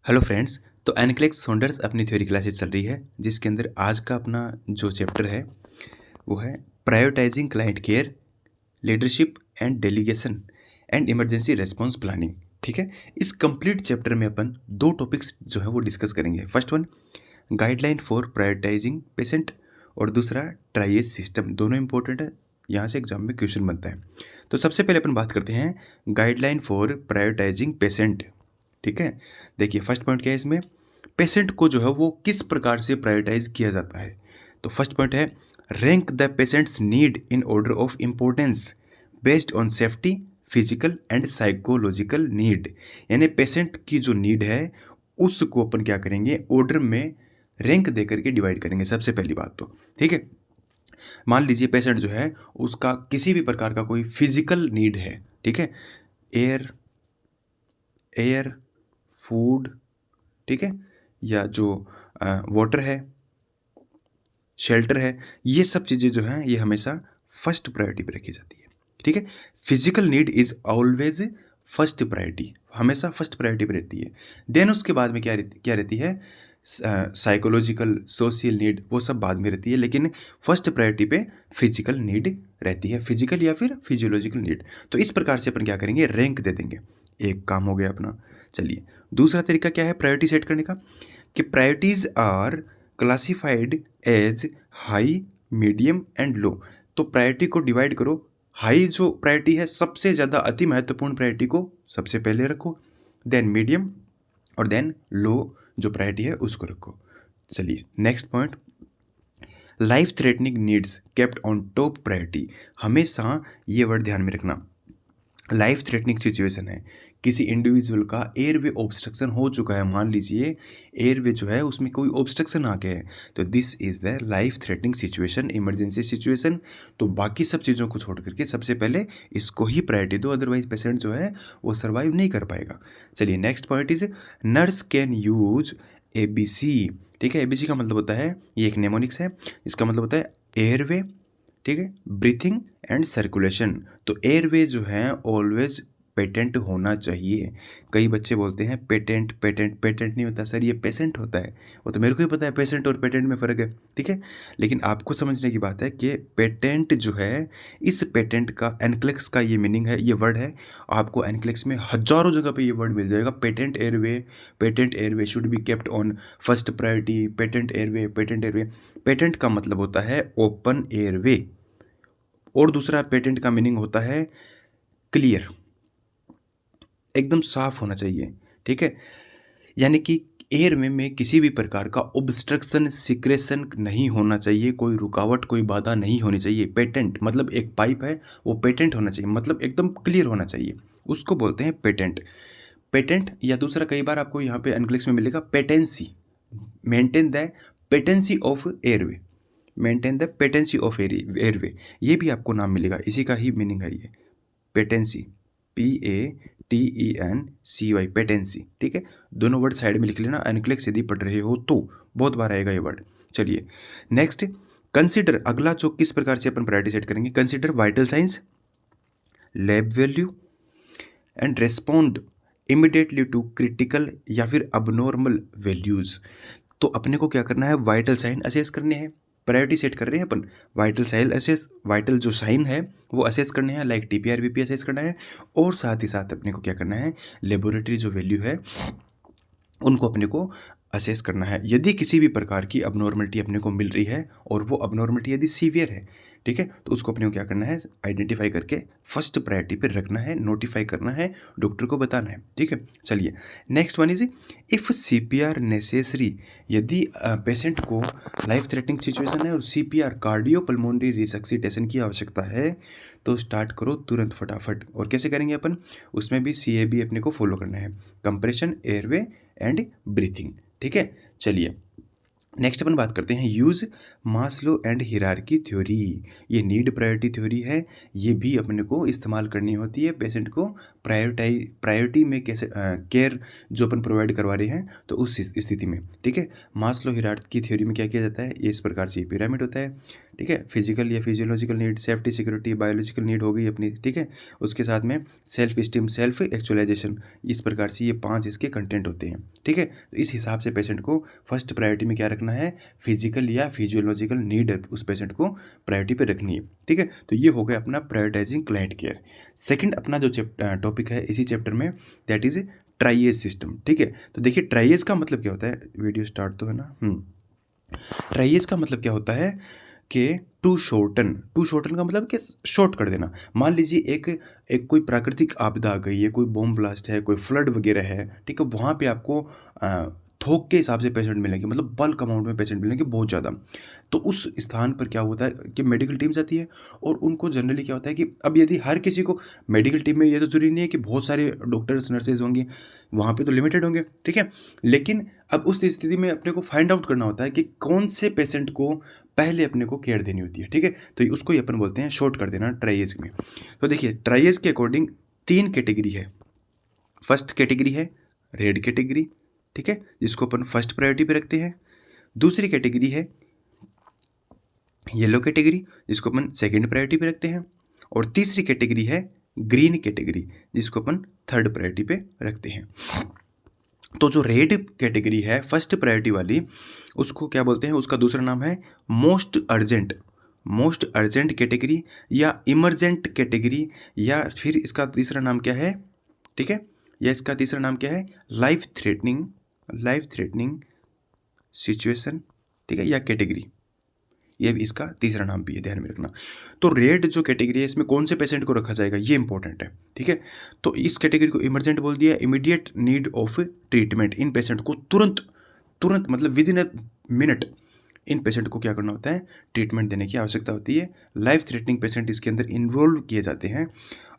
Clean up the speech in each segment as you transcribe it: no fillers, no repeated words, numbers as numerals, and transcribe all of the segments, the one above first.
Hello friends. तो NCLEX Saunders अपनी theory classes चल रही है, जिसके अंदर आज का अपना जो चैप्टर है वो है prioritising client care, leadership and delegation and emergency response planning. ठीक है, इस कंप्लीट चैप्टर में अपन दो टॉपिक्स जो है वो डिस्कस करेंगे। First one guideline for prioritising patient और दूसरा ट्राइएज सिस्टम। दोनों इंपॉर्टेंट है, यहाँ से एग्जाम में क्वेश्चन बनता है। तो सबसे पहले अपन बात करते हैं गाइडलाइन फॉर प्रायोरिटाइजिंग पेशेंट। ठीक है, देखिए फर्स्ट पॉइंट क्या है इसमें, पेशेंट को जो है वो किस प्रकार से प्रायोरिटाइज किया जाता है। तो फर्स्ट पॉइंट है rank the patients need in order of importance based on safety physical and psychological need. यानी पेशेंट की जो नीड है उसको अपन क्या करेंगे, ऑर्डर में रैंक दे करके डिवाइड करेंगे। सबसे पहली बात तो ठीक है, मान लीजिए पेशेंट जो है उसका किसी भी प्रकार का कोई फिजिकल नीड है, ठीक है, एयर एयर फूड, ठीक है, या जो वाटर है, शेल्टर है, ये सब चीज़ें जो हैं ये हमेशा फर्स्ट प्रायोरिटी पे रखी जाती है। ठीक है, physical need is always first priority, हमेशा फर्स्ट प्रायोरिटी पे रहती है। देन उसके बाद में क्या रहती है, साइकोलॉजिकल सोशल नीड, वो सब बाद में रहती है, लेकिन फर्स्ट प्रायोरिटी पे फिजिकल नीड रहती है, फिजिकल या फिर फिजियोलॉजिकल नीड। तो इस प्रकार से अपन क्या करेंगे, रैंक दे देंगे। एक काम हो गया अपना। चलिए दूसरा तरीका क्या है प्रायोरिटी सेट करने का, कि priorities are classified as high medium and low. तो प्रायोरिटी को डिवाइड करो, हाई जो प्रायोरिटी है सबसे ज़्यादा अति महत्वपूर्ण प्रायोरिटी को सबसे पहले रखो, देन मीडियम और देन लो जो प्रायोरिटी है उसको रखो। चलिए next point, life threatening needs kept on top priority. हमेशा ये वर्ड ध्यान में रखना, लाइफ थ्रेटनिंग सिचुएशन है, किसी इंडिविजुअल का एयरवे ऑब्स्ट्रक्शन हो चुका है, मान लीजिए एयरवे जो है उसमें कोई ऑब्स्ट्रक्शन आ गया है, तो this is the life threatening situation, emergency situation. तो बाकी सब चीज़ों को छोड़ करके सबसे पहले इसको ही प्रायोरिटी दो, अदरवाइज पेशेंट जो है वो सर्वाइव नहीं कर पाएगा। चलिए next point is nurse can use ABC। ठीक है, ABC का मतलब होता है, ये एक नेमोनिक्स है, इसका मतलब होता है एयरवे, ठीक है, ब्रीथिंग एंड सर्कुलेशन। तो एयरवे जो है ऑलवेज पेटेंट होना चाहिए। कई बच्चे बोलते हैं पेटेंट पेटेंट पेटेंट नहीं होता सर, ये पेशेंट होता है। वो तो मेरे को ही पता है पेशेंट और पेटेंट में फ़र्क है, ठीक है, लेकिन आपको समझने की बात है कि पेटेंट जो है, इस पेटेंट का एनक्लेक्स का ये मीनिंग है, ये वर्ड है, आपको एनक्लेक्स में हजारों जगह पे ये वर्ड मिल जाएगा। Patent airway should be kept on first priority, patent airway, patent airway. Patent का मतलब होता है ओपन एयरवे, और दूसरा पेटेंट का मीनिंग होता है क्लियर, एकदम साफ होना चाहिए। ठीक है, यानी कि एयर में किसी भी प्रकार का ऑब्स्ट्रक्शन सिक्रेशन नहीं होना चाहिए, कोई रुकावट कोई बाधा नहीं होनी चाहिए। पेटेंट मतलब एक पाइप है वो पेटेंट होना चाहिए, मतलब एकदम क्लियर होना चाहिए, उसको बोलते हैं पेटेंट। पेटेंट या दूसरा कई बार आपको यहाँ पे एनक्लेक्स में मिलेगा patency, maintain the patency of airway, maintain the patency of airway, ये भी आपको नाम मिलेगा, इसी का ही मीनिंग है ये पेटेंसी, PATENCY, पेटेंसी। ठीक है, दोनों वर्ड साइड में लिख लेना, एनक्लेक्स यदि पढ़ रहे हो तो बहुत बार आएगा ये वर्ड। चलिए नेक्स्ट, कंसिडर, अगला जो किस प्रकार से अपन प्रायोरिटी सेट करेंगे, consider vital signs, lab value and respond immediately to critical या फिर अबनॉर्मल वैल्यूज़। तो अपने को क्या करना है, वाइटल साइन असेस करने हैं, प्रायोरिटी सेट कर रहे हैं अपन, वाइटल साइन असेस, वाइटल जो साइन है वो असेस करने हैं, लाइक TPR-BP असेस करना है, और साथ ही साथ अपने को क्या करना है, लेबोरेटरी जो वैल्यू है उनको अपने को असेस करना है। यदि किसी भी प्रकार की अबनॉर्मलिटी अपने को मिल रही है और वो अबनॉर्मलिटी यदि सीवियर है, ठीक है, तो उसको अपने को क्या करना है, आइडेंटिफाई करके फर्स्ट प्रायोरिटी पे रखना है, नोटिफाई करना है, डॉक्टर को बताना है। ठीक है, चलिए next one is if CPR necessary. यदि पेशेंट को लाइफ थ्रेटनिंग सिचुएशन है और CPR कार्डियोपल्मोनरी रिसक्सिटेशन की आवश्यकता है, तो स्टार्ट करो तुरंत फटाफट। और कैसे करेंगे अपन, उसमें भी CAB अपने को फॉलो करना है, कंप्रेशन एयरवे एंड ब्रीथिंग। ठीक है, चलिए नेक्स्ट अपन बात करते हैं use Maslow and hierarchy theory. ये नीड प्रायोरिटी थ्योरी है, ये भी अपने को इस्तेमाल करनी होती है पेशेंट को प्रायोरिटी में कैसे केयर जो अपन प्रोवाइड करवा रहे हैं, तो उस स्थिति में, ठीक है। मास्लो हिरार्की की थ्योरी में क्या किया जाता है, ये इस प्रकार से पिरामिड होता है, ठीक है। फिजिकल या physiological need, safety security, biological need हो गई अपनी, ठीक है। उसके साथ में सेल्फ स्टीम, सेल्फ एक्चुअलाइजेशन, इस प्रकार से ये 5 इसके कंटेंट होते हैं, ठीक है। तो इस हिसाब से पेशेंट को फर्स्ट प्रायोरिटी में क्या रखना है, फिजिकल या फिजियोलॉजिकल नीड उस पेशेंट को प्रायोरिटी पे रखनी है, ठीक है। तो ये हो गया अपना प्रायोरिटाइजिंग क्लाइंट केयर। सेकंड अपना जो टॉपिक है इसी चैप्टर में, दैट इज ट्राइएज सिस्टम, ठीक है। तो देखिए ट्राइएज का मतलब क्या होता है, वीडियो स्टार्ट तो है ना। ट्राइएज का मतलब क्या होता है कि टू शॉर्टन का मतलब कि शॉर्ट कर देना। मान लीजिए एक कोई प्राकृतिक आपदा आ गई है, कोई बॉम्ब ब्लास्ट है, कोई फ्लड वगैरह है, ठीक है। वहाँ पे आपको थोक के हिसाब से पेशेंट मिलेंगे, मतलब बल्क अमाउंट में पेशेंट मिलेंगे बहुत ज़्यादा। तो उस स्थान पर क्या होता है कि मेडिकल टीम्स आती है, और उनको जनरली क्या होता है कि अब यदि हर किसी को मेडिकल टीम में, ये तो ज़रूरी नहीं है कि बहुत सारे डॉक्टर्स नर्सेज होंगे, वहाँ पे तो लिमिटेड होंगे, ठीक है। लेकिन अब उस स्थिति में अपने को फाइंड आउट करना होता है कि कौन से पेशेंट को पहले अपने को केयर देनी होती है, ठीक है। तो उसको ही अपन बोलते हैं शॉर्ट कर देना ट्राइएज में। तो देखिए ट्राइएज के अकॉर्डिंग 3 कैटेगरी है। फर्स्ट कैटेगरी है रेड कैटेगरी, ठीक है, जिसको अपन फर्स्ट प्रायोरिटी पे रखते हैं। दूसरी कैटेगरी है येलो कैटेगरी, जिसको अपन सेकंड प्रायोरिटी पे रखते हैं। और तीसरी कैटेगरी है ग्रीन कैटेगरी, जिसको अपन थर्ड प्रायोरिटी पे रखते हैं। तो जो रेड कैटेगरी है फर्स्ट प्रायोरिटी वाली, उसको क्या बोलते हैं, उसका दूसरा नाम है मोस्ट अर्जेंट कैटेगरी या इमरजेंट कैटेगरी, या फिर इसका तीसरा नाम क्या है, ठीक है, या इसका तीसरा नाम क्या है, लाइफ थ्रेटनिंग सिचुएशन, ठीक है, या कैटेगरी, ये भी इसका तीसरा नाम भी है, ध्यान में रखना। तो रेड जो कैटेगरी है इसमें कौन से पेशेंट को रखा जाएगा, ये इंपॉर्टेंट है, ठीक है। तो इस कैटेगरी को इमरजेंट बोल दिया, immediate need of treatment. In patient को तुरंत मतलब with in a minute in patient को क्या करना होता है, ट्रीटमेंट देने की आवश्यकता होती है। लाइफ थ्रेटनिंग पेशेंट इसके अंदर इन्वॉल्व किए जाते हैं।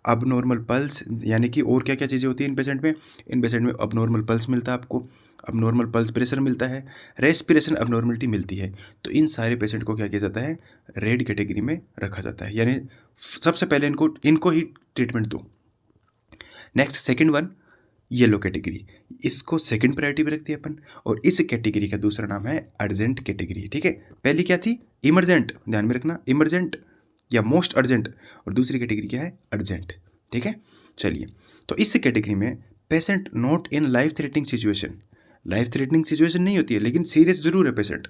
अबनॉर्मल पल्स, यानी कि और क्या क्या चीज़ें होती हैं इन पेशेंट में अबनॉर्मल पल्स मिलता है आपको, अबनॉर्मल पल्स प्रेशर मिलता है, रेस्पिरेशन अबनॉर्मलिटी मिलती है। तो इन सारे पेशेंट को क्या किया जाता है, रेड कैटेगरी में रखा जाता है, यानी सबसे पहले इनको ही ट्रीटमेंट दो। Next second one yellow category, इसको सेकंड प्रायोरिटी पे रखते हैं अपन, और इस कैटेगरी का दूसरा नाम है अर्जेंट कैटेगरी, ठीक है। पहली क्या थी, इमरजेंट, ध्यान में रखना, इमरजेंट या मोस्ट अर्जेंट, और दूसरी कैटेगरी क्या है, अर्जेंट, ठीक है। चलिए, तो इस कैटेगरी में patient not in life threatening situation नहीं होती है, लेकिन सीरियस जरूर है पेशेंट,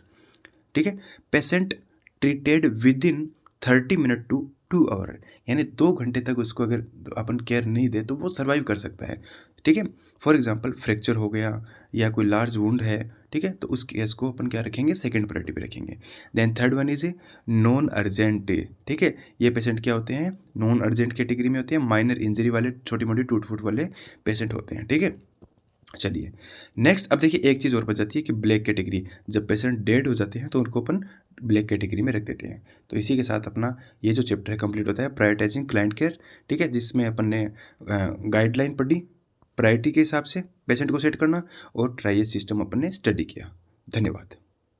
ठीक है। Patient treated within 30 minute to 2 hour, यानी 2 घंटे तक उसको अगर अपन केयर नहीं दे तो वो सर्वाइव कर सकता है, ठीक है। फॉर एग्जांपल फ्रैक्चर हो गया या कोई लार्ज वुंड है, ठीक है, तो उस केस को अपन क्या रखेंगे, सेकंड प्रायोरिटी पे रखेंगे। Then third one is non urgent, ठीक है। ये पेशेंट क्या होते हैं, नॉन अर्जेंट कैटेगरी में होते हैं, माइनर इंजरी वाले, छोटी मोटी टूट फूट वाले पेशेंट होते हैं, ठीक है। चलिए नेक्स्ट, अब देखिए एक चीज़ और बच जाती है कि ब्लैक कैटेगरी, जब पेशेंट डेड हो जाते हैं तो उनको अपन ब्लैक कैटेगरी में रख देते हैं। तो इसी के साथ अपना ये जो चैप्टर है कंप्लीट होता है, प्रायोरिटाइजिंग क्लाइंट केयर, ठीक है, जिसमें अपन ने गाइडलाइन पढ़ी, प्रायोरिटी के हिसाब से पेशेंट को सेट करना, और ट्राइएज सिस्टम अपन ने स्टडी किया। धन्यवाद।